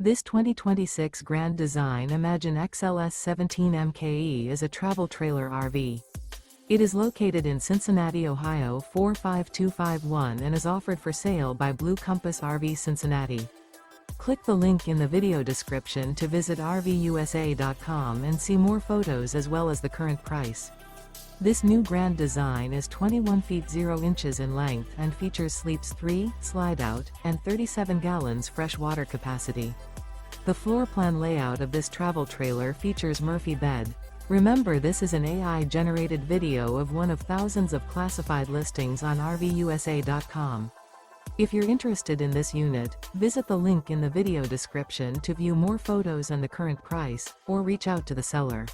This 2026 Grand Design Imagine XLS 17 MKE is a travel trailer RV. It is located in Cincinnati, Ohio 45251 and is offered for sale by Blue Compass RV Cincinnati. Click the link in the video description to visit RVUSA.com and see more photos as well as the current price. This new Grand Design is 21 feet 0 inches in length and features sleeps 3, Slideout, and 37 gallons fresh water capacity. The floor plan layout of this travel trailer features Murphy bed. Remember, this is an AI-generated video of one of thousands of classified listings on RVUSA.com. If you're interested in this unit, visit the link in the video description to view more photos and the current price, or reach out to the seller.